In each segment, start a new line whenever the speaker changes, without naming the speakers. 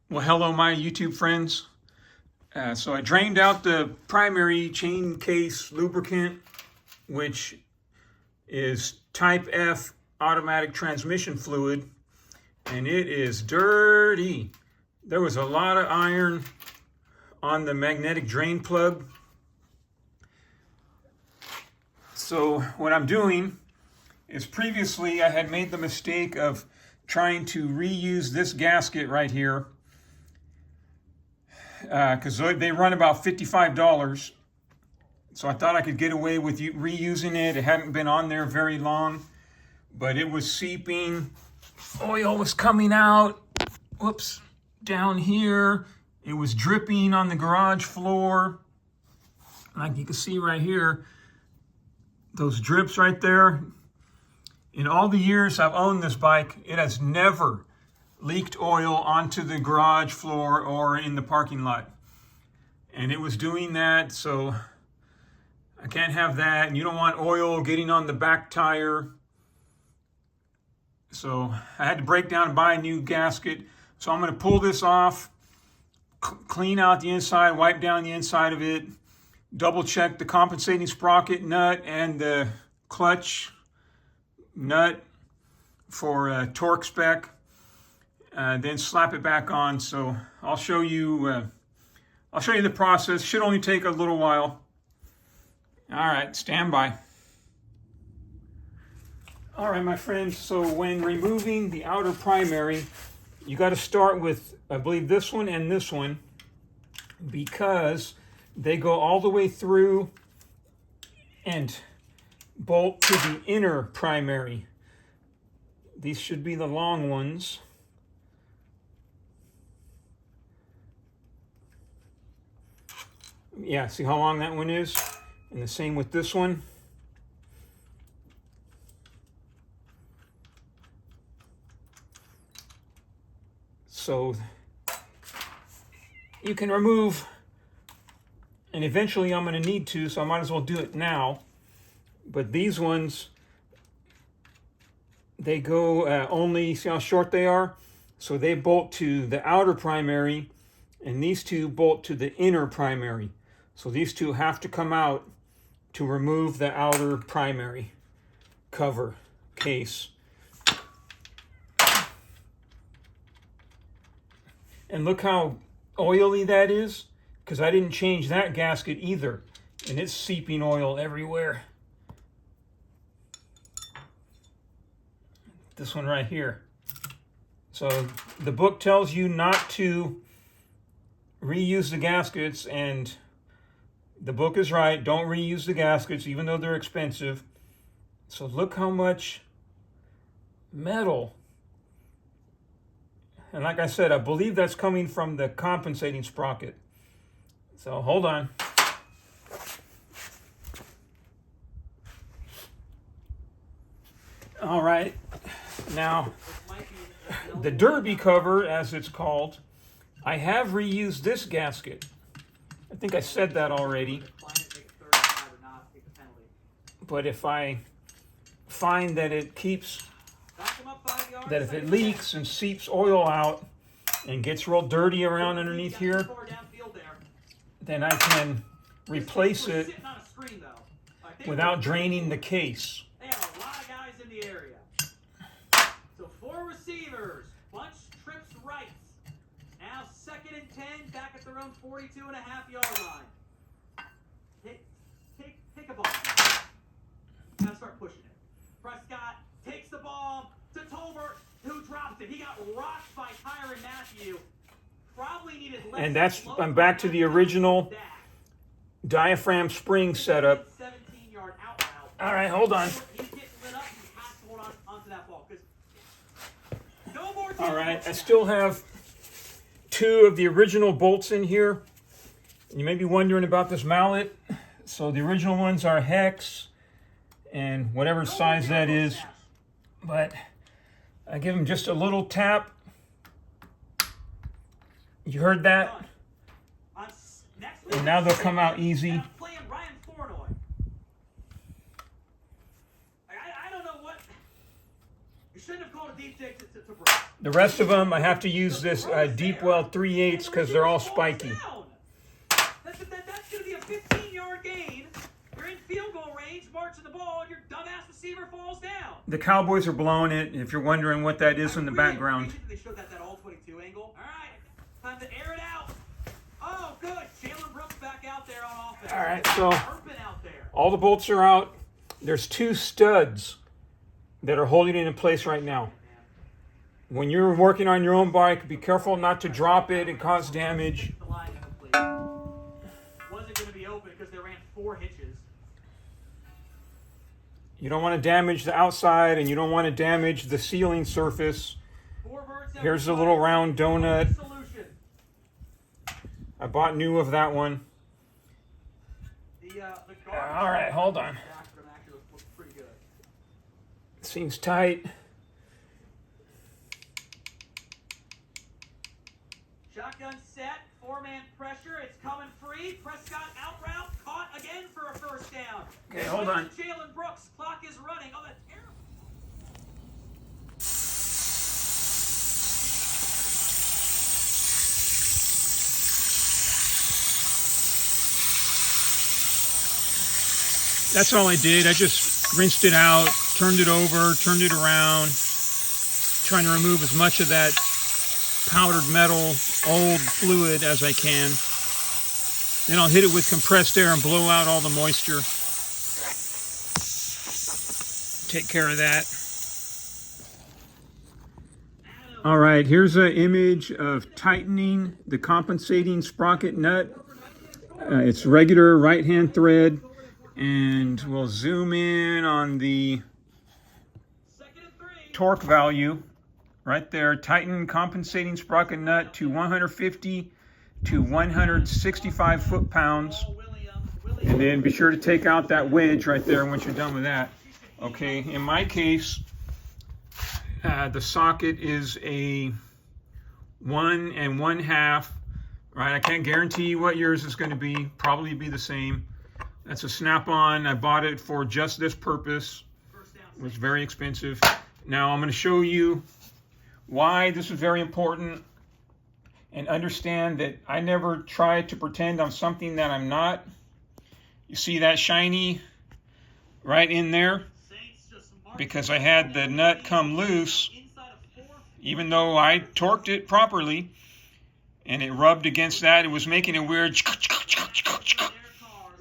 Well, hello, my YouTube friends. So I drained out the primary chain case lubricant, which is type F automatic transmission fluid, and it is dirty. There was a lot of iron on the magnetic drain plug. So what I'm doing is, previously I had made the mistake of trying to reuse this gasket right here, because they run about $55. So I thought I could get away with reusing it. It hadn't been on there very long, but it was seeping. Oil was coming out. Whoops, down here. It was dripping on the garage floor. Like you can see right here, those drips right there. In all the years I've owned this bike, it has never leaked oil onto the garage floor or in the parking lot. And it was doing that, so I can't have that. And you don't want oil getting on the back tire. So I had to break down and buy a new gasket. So I'm going to pull this off, clean out the inside, wipe down the inside of it, double check the compensating sprocket nut and the clutch nut for torque spec. Then slap it back on. So I'll show you the process. Should only take a little while. All right, stand by. All right, my friends, so when removing the outer primary, you got to start with, I believe, this one and this one, because they go all the way through and bolt to the inner primary. These should be the long ones. Yeah, see how long that one is? And the same with this one. So you can remove, and eventually I'm going to need to, so I might as well do it now. But these ones, they go only, see how short they are? So they bolt to the outer primary, and these two bolt to the inner primary. So these two have to come out to remove the outer primary cover case. And look how oily that is, because I didn't change that gasket either, and it's seeping oil everywhere. This one right here. So the book tells you not to reuse the gaskets, and the book is right. Don't reuse the gaskets, even though they're expensive. So look how much metal. And like I said, I believe that's coming from the compensating sprocket. So hold on. All right. Now, the derby cover, as it's called, I have reused this gasket. I think I said that already. But if I find that it keeps, that if it leaks and seeps oil out and gets real dirty around underneath here, then I can replace it without draining the case.
They have a lot of guys in the area. So 4 receivers, bunch trips right. Now 2nd and 10, back at their own 42.5-yard line. Take a ball. Now start pushing it. Prescott takes the ball to Tolbert, who drops it. He got rocked by Tyrann Mathieu. Probably needed less.
And that's, I'm back to the original diaphragm spring setup.
17-yard out route.
All right, hold on.
He's getting lit up. He has to hold on onto that ball. No more.
All right, I still have 2 of the original bolts in here. You may be wondering about this mallet. So the original ones are hex and whatever size that is. But I give them just a little tap. You heard that? And now they'll come out easy.
I don't know what. You shouldn't have called a deep dig to break.
The rest of them, I have to use this deep well 3/8 because they're all spiky.
That's going to be a 15-yard gain. You're in field goal range, marching the ball, and your dumbass receiver falls down.
The Cowboys are blowing it, if you're wondering what that is in the background.
They showed that all 22 angle. All right, time to air it out. Oh, good. Jalen Brooks back out there on offense.
All right, so
Out there.
all the bolts are out. There's 2 studs that are holding it in place right now. When you're working on your own bike, be careful not to drop it and cause damage.
The line wasn't going to be open because they ran 4 hitches.
You don't want to damage the outside and you don't want to damage the sealing surface. Here's a little round donut. I bought new of that one. All right, hold on. Seems tight.
Shotgun set, 4-man pressure. It's coming free. Prescott out route, caught again for a first down.
Okay, hold on.
Jalen Brooks, clock is running. Oh, that's terrible.
That's all I did. I just rinsed it out, turned it over, turned it around, trying to remove as much of that powdered metal, old fluid as I can. Then I'll hit it with compressed air and blow out all the moisture. Take care of that. All right, here's an image of tightening the compensating sprocket nut. It's regular right-hand thread. And we'll zoom in on the torque value right there. Tighten compensating sprocket nut to 150 to 165 foot-pounds. And then be sure to take out that wedge right there once you're done with that. Okay, in my case, the socket is a 1 1/2. Right, I can't guarantee what yours is going to be. Probably be the same. That's a snap-on. I bought it for just this purpose. It was very expensive. Now I'm going to show you why this is very important, and understand that I never try to pretend I'm something that I'm not. You see that shiny right in there? Because I had the nut come loose, even though I torqued it properly, and it rubbed against that. It was making a weird.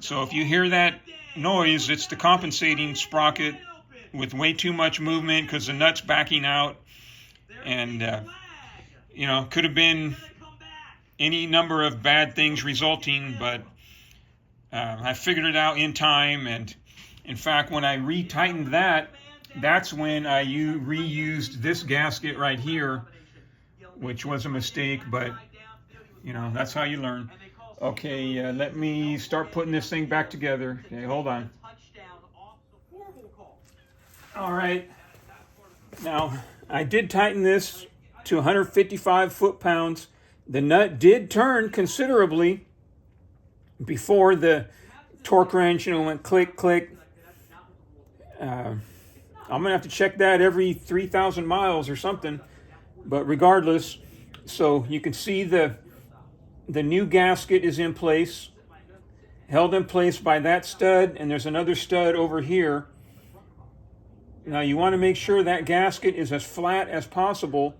So if you hear that noise, it's the compensating sprocket with way too much movement because the nut's backing out. And, you know, could have been any number of bad things resulting, but I figured it out in time. And, in fact, when I retightened that, that's when I reused this gasket right here, which was a mistake, but, you know, that's how you learn. Okay, let me start putting this thing back together. Okay, hold on. All right. Now, I did tighten this to 155 foot-pounds. The nut did turn considerably before the torque wrench, went click, click. I'm going to have to check that every 3,000 miles or something. But regardless, so you can see the new gasket is in place, held in place by that stud, and there's another stud over here. Now you want to make sure that gasket is as flat as possible,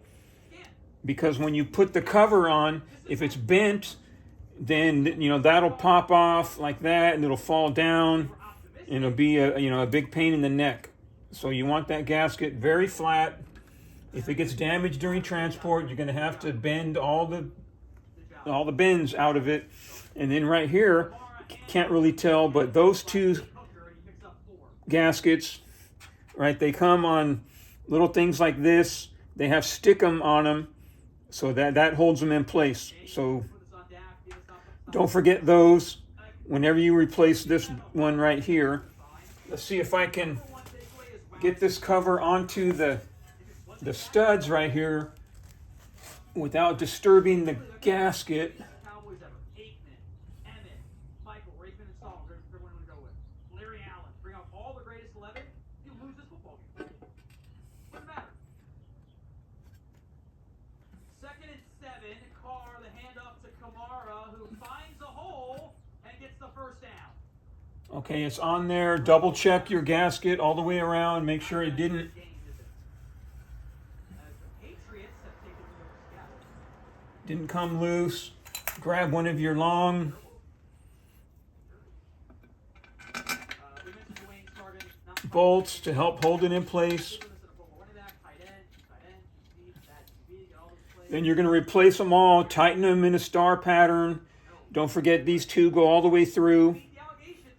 because when you put the cover on, if it's bent, then that'll pop off like that, and it'll fall down, and it'll be a big pain in the neck. So you want that gasket very flat. If it gets damaged during transport, you're going to have to bend all the bends out of it. And then right here, can't really tell, but those 2 gaskets, right, they come on little things like this. They have stickum on them, so that holds them in place. So don't forget those whenever you replace this one right here. Let's see if I can get this cover onto the studs right here without disturbing the gasket.
7, Carr, the handoff to Kamara, who finds a hole and gets the first down.
Okay, it's on there. Double check your gasket all the way around. Make sure it didn't come loose. Grab one of your long bolts to help hold it in place. Then you're going to replace them all, tighten them in a star pattern. Don't forget these two go all the way through,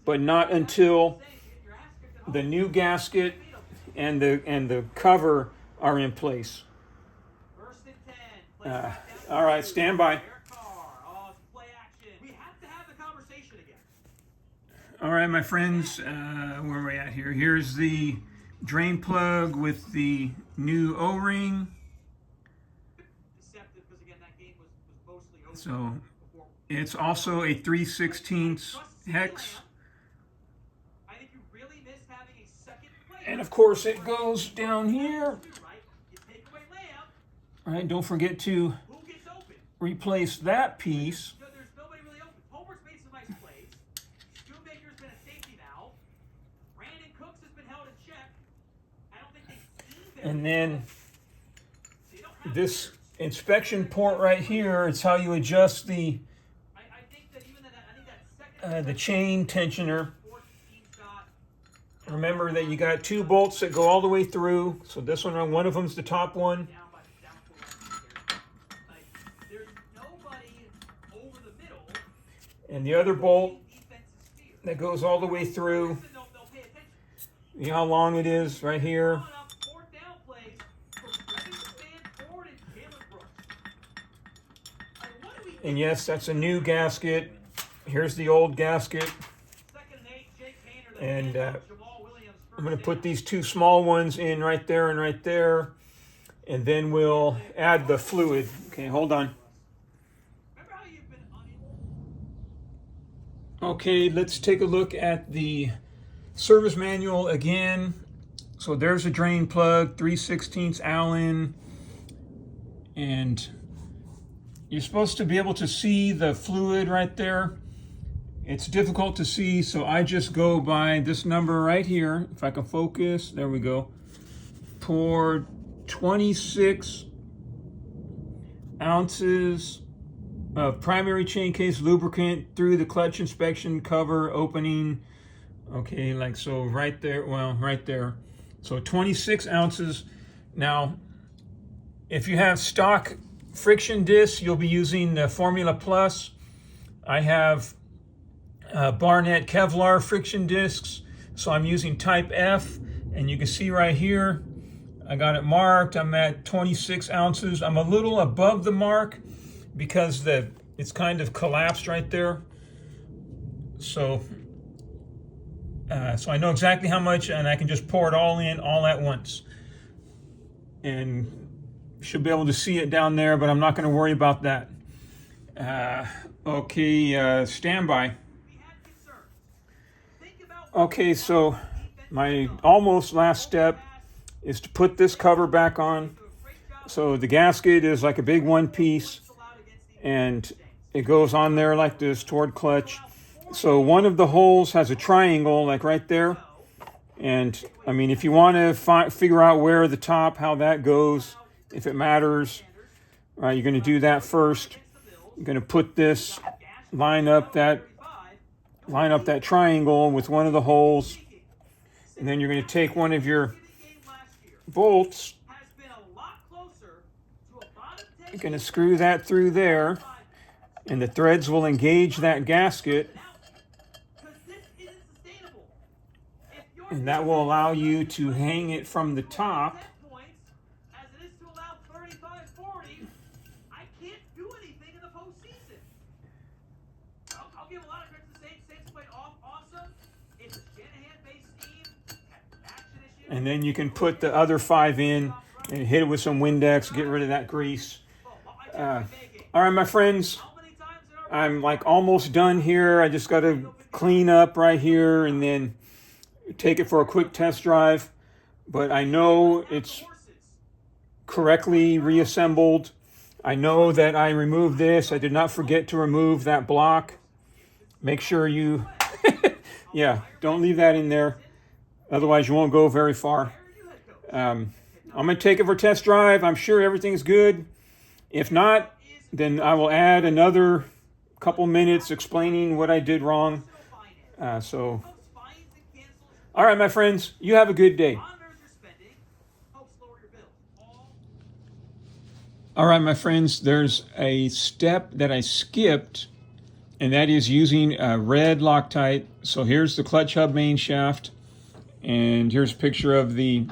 but not until the new gasket and the cover are in place. All right, stand by. All right, my friends, where are we at here? Here's the drain plug with the new O-ring. So it's also a 3/16 hex. And of course it goes down here. All right, don't forget to replace that piece. And then this inspection port right here, it's how you adjust the chain tensioner. Remember that you got two bolts that go all the way through. So this one of them's the top one. And the other bolt that goes all the way through. You know how long it is right here. And yes, that's a new gasket. Here's the old gasket. And I'm going to put these two small ones in right there and right there. And then we'll add the fluid. Okay, hold on. Okay, let's take a look at the service manual again. So there's a drain plug, 3/16 Allen. And you're supposed to be able to see the fluid right there. It's difficult to see, so I just go by this number right here. If I can focus, there we go. Pour 26 ounces of primary chain case lubricant through the clutch inspection cover opening. Okay, like so right there, well, right there. So 26 ounces. Now, if you have stock friction discs, you'll be using the Formula Plus. I have Barnett Kevlar friction discs, so I'm using type F, and you can see right here, I got it marked. I'm at 26 ounces. I'm a little above the mark because it's kind of collapsed right there. So I know exactly how much, and I can just pour it all in all at once. And should be able to see it down there, but I'm not going to worry about that. Okay, stand by. Okay, so my almost last step is to put this cover back on. So the gasket is like a big one piece, and it goes on there like this toward clutch. So one of the holes has a triangle like right there. And I mean, if you want to figure out where the top, how that goes, if it matters, you're going to do that first. You're going to put this, line up that triangle with one of the holes, and then you're going to take one of your bolts. You're going to screw that through there, and the threads will engage that gasket, and that will allow you to hang it from the top. And then you can put the other 5 in and hit it with some Windex, get rid of that grease. All right, my friends, I'm like almost done here. I just got to clean up right here and then take it for a quick test drive. But I know it's correctly reassembled. I know that I removed this. I did not forget to remove that block. Make sure you, yeah, don't leave that in there. Otherwise, you won't go very far. I'm going to take it for a test drive. I'm sure everything's good. If not, then I will add another couple minutes explaining what I did wrong. All right, my friends, you have a good day. All right, my friends, there's a step that I skipped, and that is using red Loctite. So here's the clutch hub main shaft, and here's a picture of the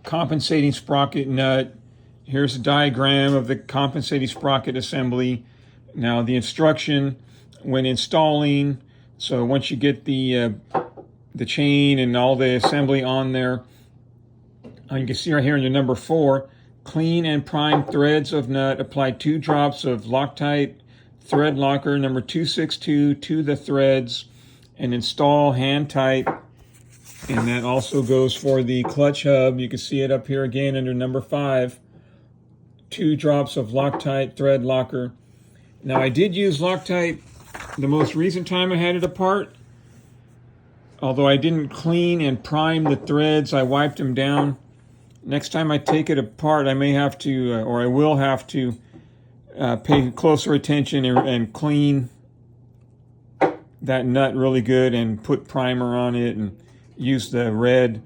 compensating sprocket nut. Here's a diagram of the compensating sprocket assembly. Now the instruction when installing, so once you get the chain and all the assembly on there, you can see right here in the number 4, clean and prime threads of nut. Apply 2 drops of Loctite thread locker number 262 to the threads and install hand tight. And that also goes for the clutch hub. You can see it up here again under number 5. 2 drops of Loctite thread locker. Now I did use Loctite the most recent time I had it apart. Although I didn't clean and prime the threads, I wiped them down. Next time I take it apart, I may have to, or I will have to pay closer attention and clean that nut really good and put primer on it and use the red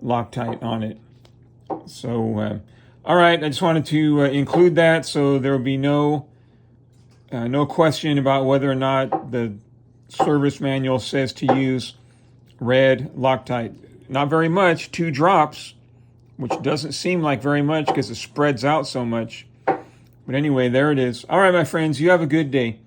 Loctite on it. So, all right, I just wanted to include that so there will be no question about whether or not the service manual says to use red Loctite. Not very much, 2 drops, which doesn't seem like very much because it spreads out so much. But anyway, there it is. All right, my friends, you have a good day.